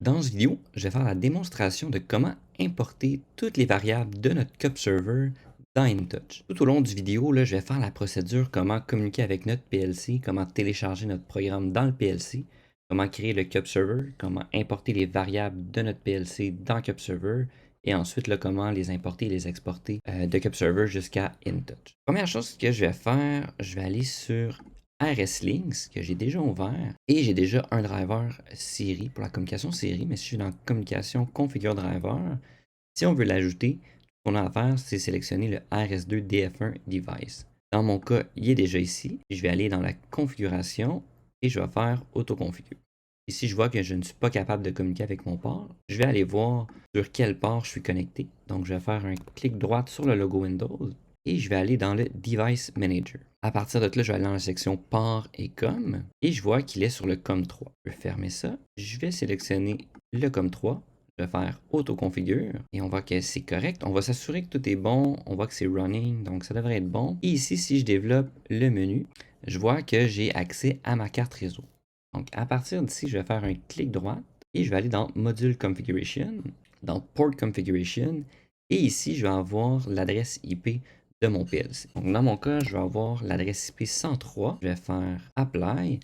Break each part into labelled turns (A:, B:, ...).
A: Dans cette vidéo, je vais faire la démonstration de comment importer toutes les variables de notre Cup Server dans InTouch. Tout au long du vidéo, là, je vais faire la procédure comment communiquer avec notre PLC, comment télécharger notre programme dans le PLC, comment créer le Cup Server, comment importer les variables de notre PLC dans Cup Server, et ensuite là, comment les importer et les exporter de Cup Server jusqu'à InTouch. Première chose que je vais faire, je vais aller sur RSLinks que j'ai déjà ouvert et j'ai déjà un driver série pour la communication série, mais si je suis dans communication configure driver, si on veut l'ajouter, ce qu'on a à faire, c'est sélectionner le RS2 DF1 device. Dans mon cas, il est déjà ici. Je vais aller dans la configuration et je vais faire autoconfigure. Ici, je vois que je ne suis pas capable de communiquer avec mon port. Je vais aller voir sur quel port je suis connecté. Donc, je vais faire un clic droit sur le logo Windows et je vais aller dans le Device Manager. À partir de là, je vais aller dans la section Port et Com et je vois qu'il est sur le COM3. Je vais fermer ça. Je vais sélectionner le COM3. Je vais faire Autoconfigure et on voit que c'est correct. On va s'assurer que tout est bon. On voit que c'est running, donc ça devrait être bon. Et ici, si je développe le menu, je vois que j'ai accès à ma carte réseau. Donc, à partir d'ici, je vais faire un clic droit et je vais aller dans Module Configuration, dans Port Configuration, et ici, je vais avoir l'adresse IP de mon PLC. Donc, dans mon cas, je vais avoir l'adresse IP 103. Je vais faire Apply.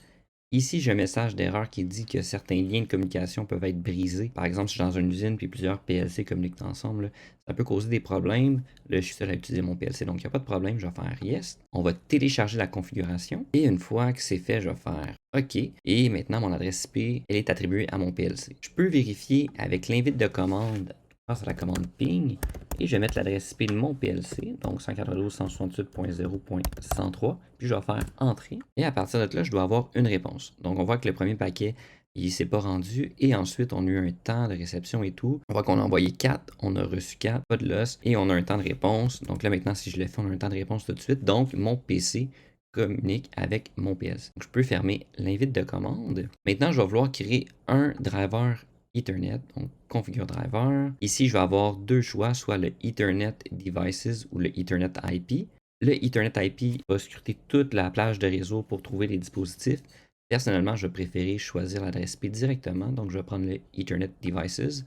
A: Ici, j'ai un message d'erreur qui dit que certains liens de communication peuvent être brisés. Par exemple, si je suis dans une usine puis plusieurs PLC communiquent ensemble, là, ça peut causer des problèmes. Là, je suis seul à utiliser mon PLC, donc il n'y a pas de problème. Je vais faire Yes. On va télécharger la configuration. Et une fois que c'est fait, je vais faire OK. Et maintenant, mon adresse IP, elle est attribuée à mon PLC. Je peux vérifier avec l'invite de commande grâce à la commande ping. Et je vais mettre l'adresse IP de mon PLC, donc 192.168.0.103. Puis je vais faire Entrée. Et à partir de là, je dois avoir une réponse. Donc on voit que le premier paquet, il ne s'est pas rendu. Et ensuite, on a eu un temps de réception et tout. On voit qu'on a envoyé 4, on a reçu 4, pas de loss. Et on a un temps de réponse. Donc là, maintenant, si je le fais, on a un temps de réponse tout de suite. Donc mon PC communique avec mon PLC. Donc, je peux fermer l'invite de commande. Maintenant, je vais vouloir créer un driver Ethernet, donc configure driver. Ici, je vais avoir deux choix, soit le Ethernet Devices ou le Ethernet IP. Le Ethernet IP va scruter toute la plage de réseau pour trouver les dispositifs. Personnellement, je vais préférer choisir l'adresse IP directement, donc je vais prendre le Ethernet Devices.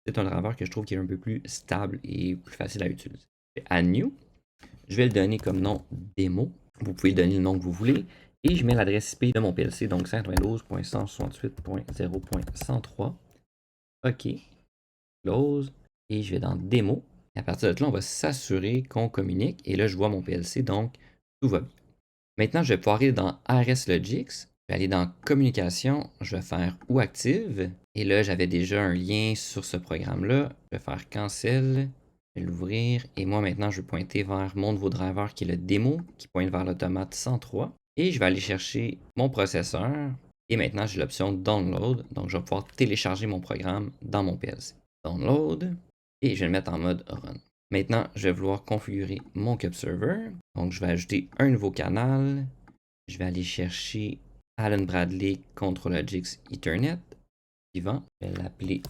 A: C'est un driver que je trouve qui est un peu plus stable et plus facile à utiliser. Add New. Je vais le donner comme nom démo. Vous pouvez donner le nom que vous voulez. Et je mets l'adresse IP de mon PLC, donc 192.168.0.103. OK. Close. Et je vais dans démo. Et à partir de là, on va s'assurer qu'on communique. Et là, je vois mon PLC, donc tout va bien. Maintenant, je vais pouvoir aller dans RSLogix. Je vais aller dans communication. Je vais faire ou active. Et là, j'avais déjà un lien sur ce programme-là. Je vais faire cancel. Je vais l'ouvrir. Et moi, maintenant, je vais pointer vers mon nouveau driver qui est le démo, qui pointe vers l'automate 103. Et je vais aller chercher mon processeur. Et maintenant, j'ai l'option Download. Donc, je vais pouvoir télécharger mon programme dans mon PLC. Download. Et je vais le mettre en mode Run. Maintenant, je vais vouloir configurer mon Cup Server. Donc, je vais ajouter un nouveau canal. Je vais aller chercher Allen Bradley Contrologix Ethernet. Suivant, je vais l'appeler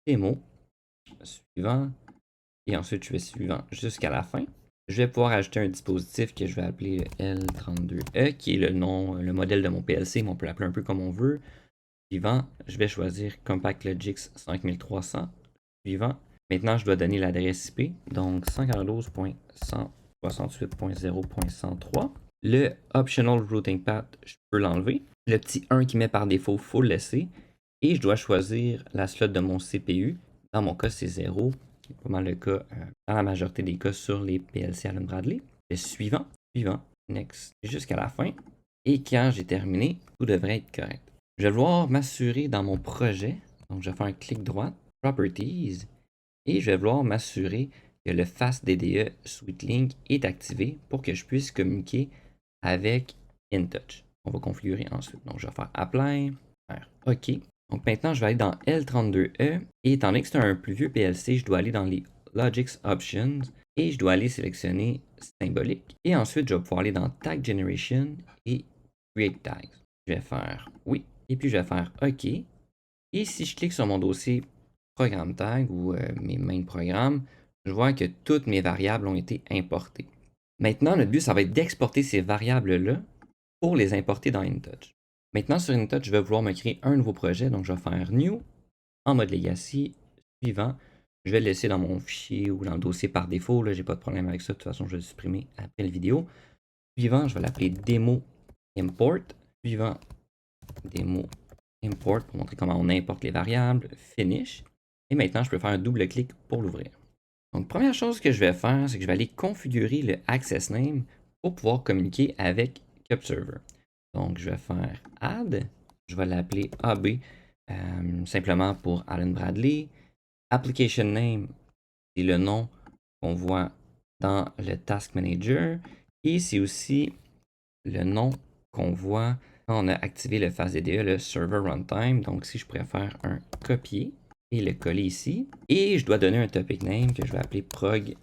A: démo. Suivant. Et ensuite, je vais suivant jusqu'à la fin. Je vais pouvoir ajouter un dispositif que je vais appeler L32E, qui est le nom, le modèle de mon PLC, mais on peut l'appeler un peu comme on veut. Suivant, je vais choisir Compact Logix 5300. Suivant, maintenant je dois donner l'adresse IP, donc 142.168.0.103. Le Optional Routing Path, je peux l'enlever. Le petit 1 qui met par défaut, il faut le laisser. Et je dois choisir la slot de mon CPU. Dans mon cas, c'est 0, qui est pas mal le cas dans la majorité des cas sur les PLC Allen Bradley. Le suivant, suivant, next, jusqu'à la fin. Et quand j'ai terminé, tout devrait être correct. Je vais vouloir m'assurer dans mon projet, donc je vais faire un clic droit, Properties, et je vais vouloir m'assurer que le FastDDE SweetLink est activé pour que je puisse communiquer avec InTouch. On va configurer ensuite. Donc je vais faire Apply, faire OK. Donc maintenant je vais aller dans L32E, et étant donné que c'est un plus vieux PLC, je dois aller dans les Logix Options, et je dois aller sélectionner symbolique. Et ensuite, je vais pouvoir aller dans Tag Generation et Create Tags. Je vais faire oui. Et puis, je vais faire OK. Et si je clique sur mon dossier Programme Tag ou mes main programmes, je vois que toutes mes variables ont été importées. Maintenant, notre but, ça va être d'exporter ces variables-là pour les importer dans InTouch. Maintenant, sur InTouch, je vais vouloir me créer un nouveau projet. Donc, je vais faire New, en mode legacy. Suivant, je vais le laisser dans mon fichier ou dans le dossier par défaut. Là, j'ai pas de problème avec ça. De toute façon, je vais le supprimer après la vidéo. Suivant, je vais l'appeler démo import. Suivant, démo import pour montrer comment on importe les variables. Finish. Et maintenant, je peux faire un double clic pour l'ouvrir. Donc, première chose que je vais faire, c'est que je vais aller configurer le access name pour pouvoir communiquer avec CupServer. Donc, je vais faire add. Je vais l'appeler AB simplement pour Alan Bradley. Application name, c'est le nom qu'on voit dans le Task Manager. Et c'est aussi le nom qu'on voit quand on a activé le FastDDE, le Server Runtime. Donc, si je pourrais faire un copier et le coller ici. Et je dois donner un topic name que je vais appeler prog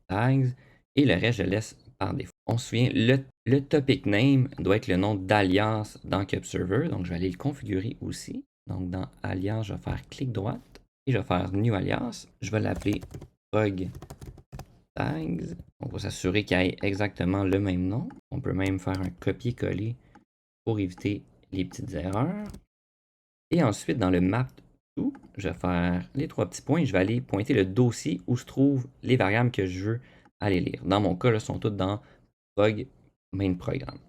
A: tags. Et le reste, je laisse par défaut. On se souvient, le topic name doit être le nom d'alias dans CupServer. Donc, je vais aller le configurer aussi. Donc, dans alias, je vais faire clic droit. Et je vais faire new alias. Je vais l'appeler prog tags. On va s'assurer qu'il y ait exactement le même nom. On peut même faire un copier-coller pour éviter les petites erreurs. Et ensuite, dans le map to, je vais faire les 3 petits points. Je vais aller pointer le dossier où se trouvent les variables que je veux aller lire. Dans mon cas, elles sont toutes dans prog main programme.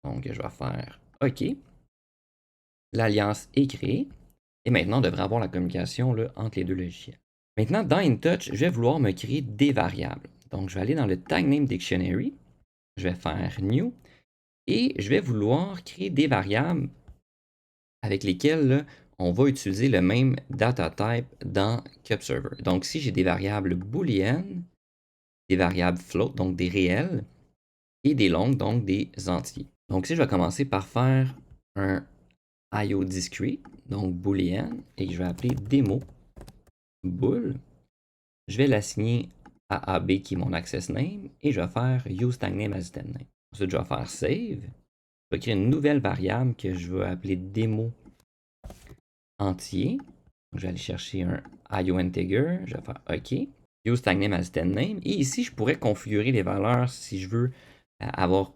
A: Donc, je vais faire OK. L'alliance est créée. Et maintenant, on devrait avoir la communication là, entre les deux logiciels. Maintenant, dans InTouch, je vais vouloir me créer des variables. Donc, je vais aller dans le Tag Name Dictionary. Je vais faire New. Et je vais vouloir créer des variables avec lesquelles là, on va utiliser le même data type dans CupServer. Donc, si j'ai des variables booléennes, des variables float, donc des réels, et des longues, donc des entiers. Donc, si je vais commencer par faire un IO discrete, donc booléenne, et que je vais appeler démo bool, je vais l'assigner à AB qui est mon access name, et je vais faire use tag name as item name. Ensuite, je vais faire save. Je vais créer une nouvelle variable que je vais appeler démo entier. Je vais aller chercher un IO integer. Je vais faire OK. Use tag name as item name. Et ici, je pourrais configurer les valeurs si je veux avoir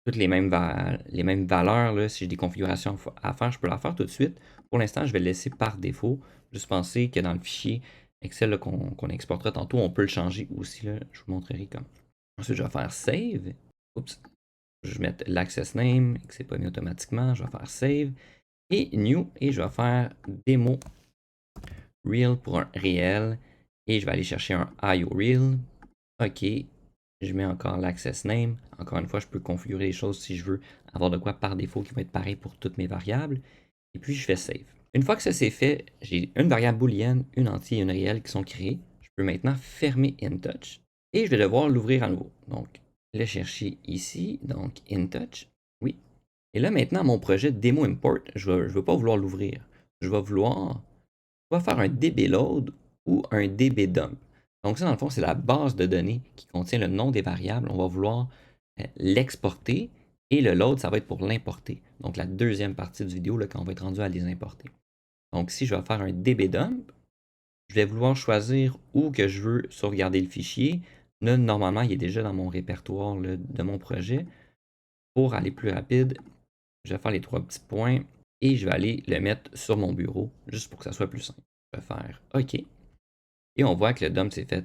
A: toutes les mêmes valeurs. Là, si j'ai des configurations à faire, je peux la faire tout de suite. Pour l'instant, je vais le laisser par défaut. Juste penser que dans le fichier Excel qu'on exportera tantôt, on peut le changer aussi. Là. Je vous montrerai comment. Ensuite, je vais faire save. Oups. Je vais mettre l'access name, que c'est pas mis automatiquement. Je vais faire save. Et new. Et je vais faire démo real pour un réel. Et je vais aller chercher un IO real. OK. Je mets encore l'access name. Encore une fois, je peux configurer les choses si je veux avoir de quoi par défaut qui va être pareil pour toutes mes variables. Et puis, je fais save. Une fois que ça c'est fait, j'ai une variable booléenne, une entière et une réelle qui sont créées. Je peux maintenant fermer InTouch. Et je vais devoir l'ouvrir à nouveau. Donc, le chercher ici. Donc, InTouch. Oui. Et là, maintenant, mon projet démo import, je ne veux pas vouloir l'ouvrir. Je vais vouloir faire un dbload ou un dbdump. Donc ça, dans le fond, c'est la base de données qui contient le nom des variables. On va vouloir l'exporter et le load, ça va être pour l'importer. Donc la deuxième partie du vidéo, là, quand on va être rendu à les importer. Donc si je vais faire un dbdump, je vais vouloir choisir où que je veux sauvegarder le fichier. Là, normalement, il est déjà dans mon répertoire là, de mon projet. Pour aller plus rapide, je vais faire les 3 petits points et je vais aller le mettre sur mon bureau, juste pour que ça soit plus simple. Je vais faire OK. Et on voit que le dump s'est fait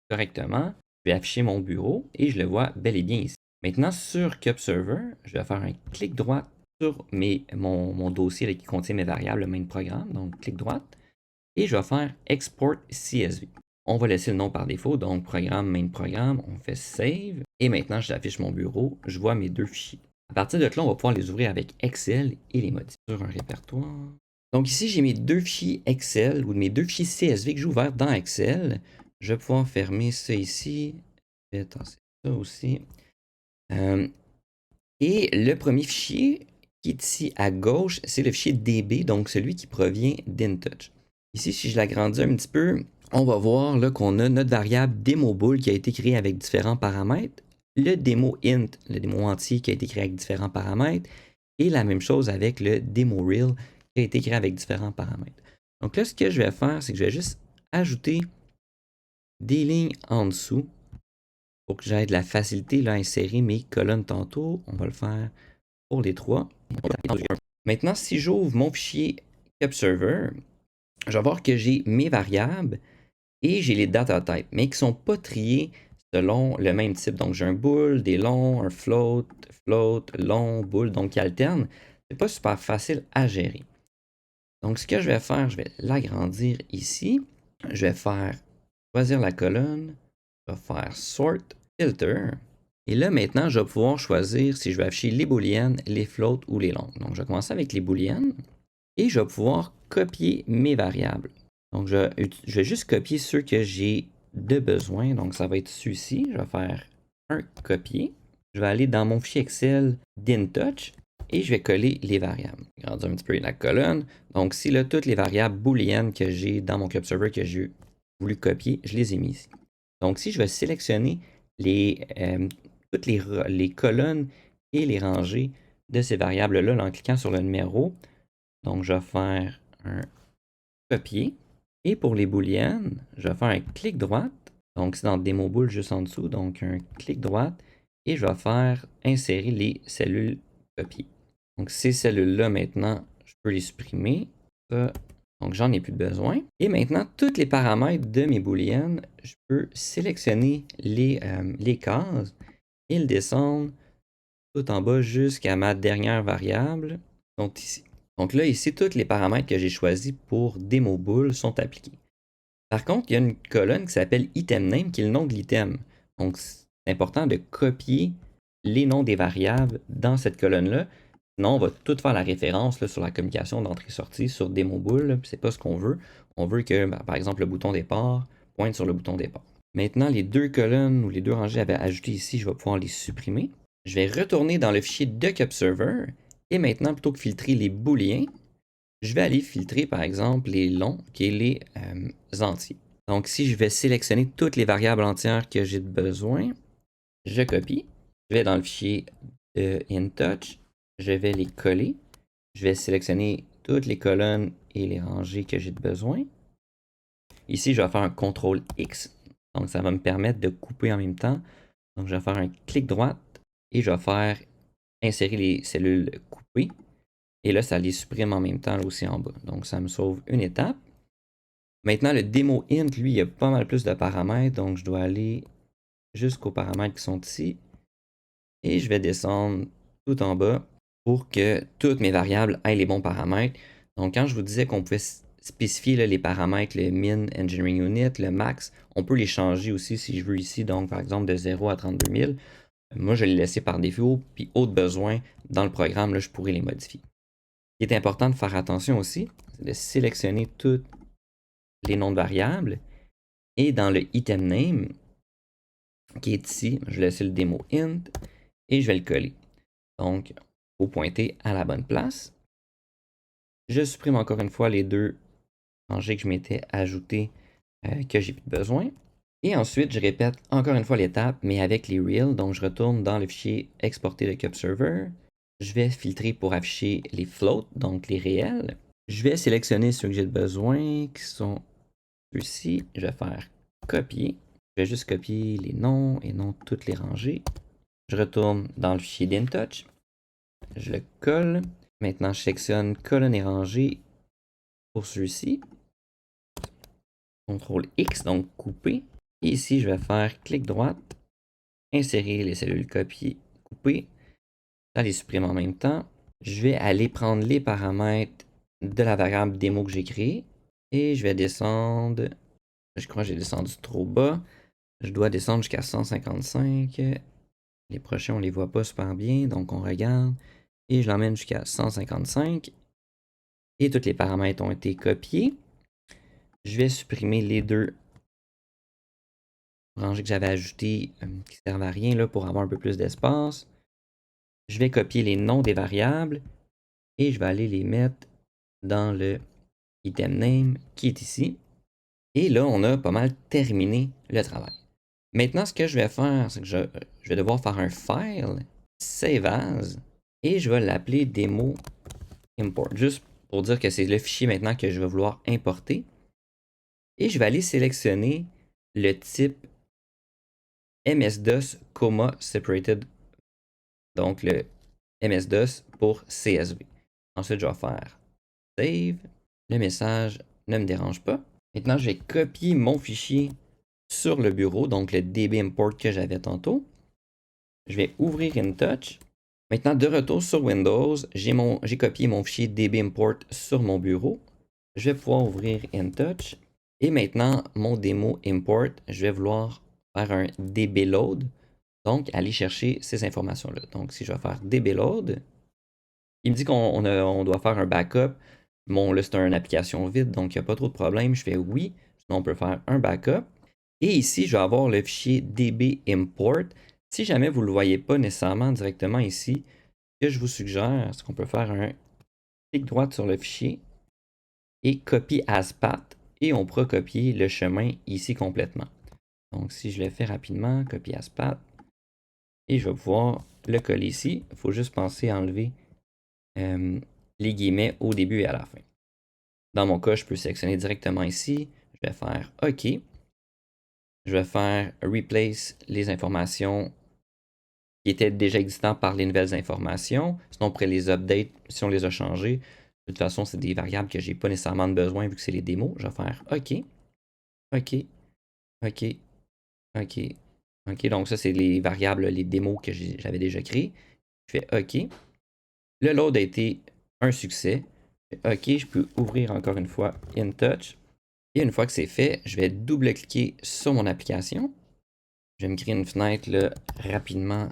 A: correctement. Je vais afficher mon bureau et je le vois bel et bien ici. Maintenant, sur CupServer, je vais faire un clic droit sur mon dossier là, qui contient mes variables, le main programme. Donc, clic droit. Et je vais faire Export CSV. On va laisser le nom par défaut, donc programme, main programme. On fait Save. Et maintenant, j'affiche mon bureau. Je vois mes 2 fichiers. À partir de là, on va pouvoir les ouvrir avec Excel et les modifier sur un répertoire. Donc ici, j'ai mes 2 fichiers Excel ou mes 2 fichiers CSV que j'ai ouverts dans Excel. Je vais pouvoir fermer ça ici. Je vais tasser ça aussi. Et le premier fichier qui est ici à gauche, c'est le fichier DB, donc celui qui provient d'InTouch. Ici, si je l'agrandis un petit peu, on va voir là qu'on a notre variable DemoBool qui a été créée avec différents paramètres, le démo int, le démo entier qui a été créé avec différents paramètres, et la même chose avec le démo real qui a été créé avec différents paramètres. Donc là, ce que je vais faire, c'est que je vais juste ajouter des lignes en dessous pour que j'aie de la facilité là, à insérer mes colonnes tantôt. On va le faire pour les 3. Maintenant, si j'ouvre mon fichier CupServer, je vais voir que j'ai mes variables et j'ai les data types, mais qui ne sont pas triés selon le même type. Donc, j'ai un bool, des longs, un float, long, bool, donc qui alternent. C'est pas super facile à gérer. Donc, ce que je vais faire, je vais l'agrandir ici. Je vais faire choisir la colonne. Je vais faire sort, filter. Et là, maintenant, je vais pouvoir choisir si je vais afficher les booleans, les floats ou les longs. Donc, je vais commencer avec les booleans et je vais pouvoir copier mes variables. Donc, je vais juste copier ceux que j'ai de besoin. Donc, ça va être celui-ci. Je vais faire un copier. Je vais aller dans mon fichier Excel d'InTouch et je vais coller les variables. Grandir un petit peu la colonne. Donc, si là, toutes les variables booléennes que j'ai dans mon CupServer que j'ai voulu copier, je les ai mis ici. Donc, si je vais sélectionner toutes les colonnes et les rangées de ces variables-là en cliquant sur le numéro, donc je vais faire un copier. Et pour les booléennes, je vais faire un clic droit. Donc, c'est dans Démo Bool juste en dessous. Donc, un clic droit. Et je vais faire insérer les cellules copiées. Donc, ces cellules-là, maintenant, je peux les supprimer. Ça, donc, j'en ai plus besoin. Et maintenant, tous les paramètres de mes booléennes, je peux sélectionner les cases et le descendre tout en bas jusqu'à ma dernière variable, qui sont ici. Donc là, ici, tous les paramètres que j'ai choisis pour Demo Bool sont appliqués. Par contre, il y a une colonne qui s'appelle Item Name, qui est le nom de l'item. Donc, c'est important de copier les noms des variables dans cette colonne-là. Sinon, on va tout faire la référence là, sur la communication d'entrée-sortie sur Demo Bool. C'est pas ce qu'on veut. On veut que, par exemple, le bouton départ pointe sur le bouton départ. Maintenant, les deux colonnes ou les deux rangées avaient ajouté ici, je vais pouvoir les supprimer. Je vais retourner dans le fichier de CupServer et maintenant, plutôt que filtrer les booléens, je vais aller filtrer par exemple les longs qui est les entiers. Donc, si je vais sélectionner toutes les variables entières que j'ai besoin, je copie. Je vais dans le fichier de InTouch, je vais les coller. Je vais sélectionner toutes les colonnes et les rangées que j'ai besoin. Ici, je vais faire un CTRL X. Donc, ça va me permettre de couper en même temps. Donc, je vais faire un clic droit et je vais faire insérer les cellules coupées. Et là, ça les supprime en même temps là aussi en bas. Donc, ça me sauve une étape. Maintenant, le démo int, lui, il y a pas mal plus de paramètres. Donc, je dois aller jusqu'aux paramètres qui sont ici. Et je vais descendre tout en bas pour que toutes mes variables aient les bons paramètres. Donc, quand je vous disais qu'on pouvait spécifier là, les paramètres, le min, engineering unit, le max, on peut les changer aussi si je veux ici. Donc, par exemple, de 0 à 32 000. Moi, je vais les laisser par défaut. Puis, autre besoin, dans le programme, là, je pourrais les modifier. Ce qui est important de faire attention aussi, c'est de sélectionner tous les noms de variables. Et dans le item name, qui est ici, je vais laisser le démo int et je vais le coller. Donc, il faut pointer à la bonne place. Je supprime encore une fois les deux rangées que je m'étais ajoutées que j'ai plus besoin. Et ensuite, je répète encore une fois l'étape, mais avec les reals. Donc, je retourne dans le fichier exporté de CupServer. Je vais filtrer pour afficher les floats, donc les réels. Je vais sélectionner ceux que j'ai besoin, qui sont ceux-ci. Je vais faire copier. Je vais juste copier les noms et non toutes les rangées. Je retourne dans le fichier d'InTouch. Je le colle. Maintenant, je sélectionne colonne et rangée pour ceux-ci. CTRL X, donc couper. Et ici, je vais faire clic droit, insérer les cellules copiées, couper. Ça les supprime en même temps. Je vais aller prendre les paramètres de la variable démo que j'ai créée. Et je vais descendre. Je crois que j'ai descendu trop bas. Je dois descendre jusqu'à 155. Les prochains, on ne les voit pas super bien. Donc, on regarde. Et je l'emmène jusqu'à 155. Et tous les paramètres ont été copiés. Je vais supprimer les deux rangées que j'avais ajoutées qui ne servent à rien là, pour avoir un peu plus d'espace. Je vais copier les noms des variables. Et je vais aller les mettre dans le item name qui est ici. Et là, on a pas mal terminé le travail. Maintenant, ce que je vais faire, c'est que je vais devoir faire un file, save as, et je vais l'appeler demo import, juste pour dire que c'est le fichier maintenant que je vais vouloir importer. Et je vais aller sélectionner le type MS-DOS, separated, donc le MS-DOS pour CSV. Ensuite, je vais faire save. Le message ne me dérange pas. Maintenant, je vais copier mon fichier sur le bureau, donc le DB import que j'avais tantôt. Je vais ouvrir InTouch. Maintenant, de retour sur Windows, j'ai copié mon fichier DB import sur mon bureau. Je vais pouvoir ouvrir InTouch. Et maintenant, mon démo import, je vais vouloir faire un DB load. Donc, aller chercher ces informations-là. Donc, si je vais faire DB load, il me dit qu'on doit faire un backup. Bon, là, c'est une application vide, donc il n'y a pas trop de problème. Je fais oui, sinon on peut faire un backup. Et ici, je vais avoir le fichier DB import. Si jamais vous ne le voyez pas nécessairement directement ici, ce que je vous suggère, c'est qu'on peut faire un clic droit sur le fichier et copy as path. Et on pourra copier le chemin ici complètement. Donc, si je le fais rapidement, copy as path. Et je vais pouvoir le coller ici. Il faut juste penser à enlever les guillemets au début et à la fin. Dans mon cas, je peux sélectionner directement ici. Je vais faire OK. Je vais faire Replace les informations qui étaient déjà existantes par les nouvelles informations. Sinon, on pourrait les update si on les a changées. De toute façon, c'est des variables que je n'ai pas nécessairement de besoin vu que c'est les démos. Je vais faire OK. OK. OK. OK. OK. Donc, ça, c'est les variables, les démos que j'avais déjà créées. Je fais OK. Le load a été un succès. OK, je peux ouvrir encore une fois InTouch. Et une fois que c'est fait, je vais double-cliquer sur mon application. Je vais me créer une fenêtre là, rapidement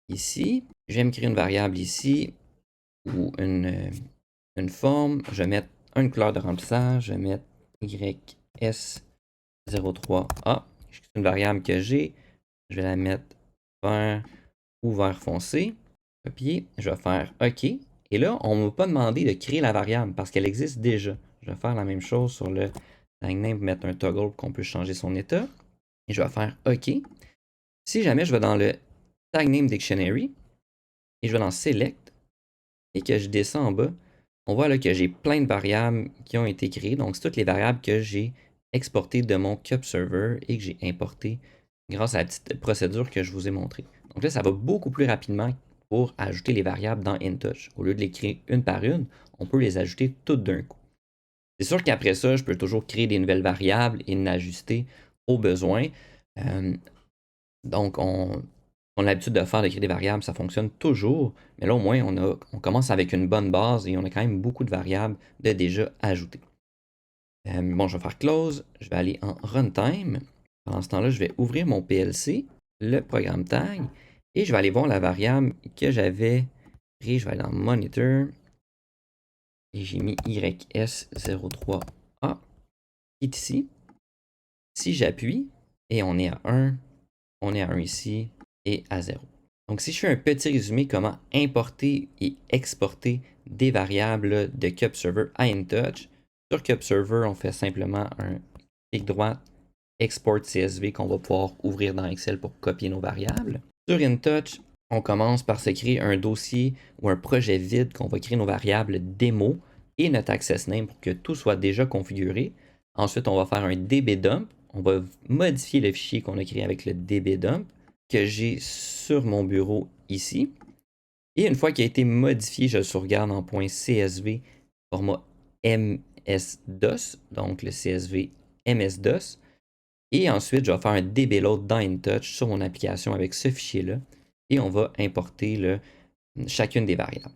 A: ici. Je vais me créer une variable ici ou une forme. Je vais mettre une couleur de remplissage. Je vais mettre YS03A. C'est une variable que j'ai. Je vais la mettre vert ou vert foncé. Copier. Je vais faire OK. Et là, on ne m'a pas demandé de créer la variable parce qu'elle existe déjà. Je vais faire la même chose sur le tag name, mettre un toggle pour qu'on puisse changer son état. Et je vais faire OK. Si jamais je vais dans le tag name dictionary et je vais dans select et que je descends en bas, on voit là que j'ai plein de variables qui ont été créées. Donc, c'est toutes les variables que j'ai exportées de mon cup server et que j'ai importées grâce à la petite procédure que je vous ai montrée. Donc là, ça va beaucoup plus rapidement pour ajouter les variables dans InTouch. Au lieu de les créer une par une, on peut les ajouter toutes d'un coup. C'est sûr qu'après ça, je peux toujours créer des nouvelles variables et l'ajuster aux besoins. Donc, on a l'habitude de faire de créer des variables, ça fonctionne toujours. Mais là, au moins, on commence avec une bonne base et on a quand même beaucoup de variables de déjà ajoutées. Bon, je vais faire close, je vais aller en runtime. Pendant ce temps-là, je vais ouvrir mon PLC, le programme tag, et je vais aller voir la variable que j'avais créée. Je vais aller dans monitor, et j'ai mis YS03A, qui est ici. Si j'appuie, et on est à 1, on est à 1 ici, et à 0. Donc, si je fais un petit résumé comment importer et exporter des variables de Cup Server à InTouch, sur Cup Server, on fait simplement un clic droit, Export CSV qu'on va pouvoir ouvrir dans Excel pour copier nos variables. Sur InTouch, on commence par se créer un dossier ou un projet vide qu'on va créer nos variables démo et notre access name pour que tout soit déjà configuré. Ensuite, on va faire un dbdump. On va modifier le fichier qu'on a créé avec le dbdump que j'ai sur mon bureau ici. Et une fois qu'il a été modifié, je le sauvegarde en .csv format MS-DOS, donc le CSV MS-DOS. Et ensuite, je vais faire un dbload dans InTouch sur mon application avec ce fichier-là. Et on va importer chacune des variables.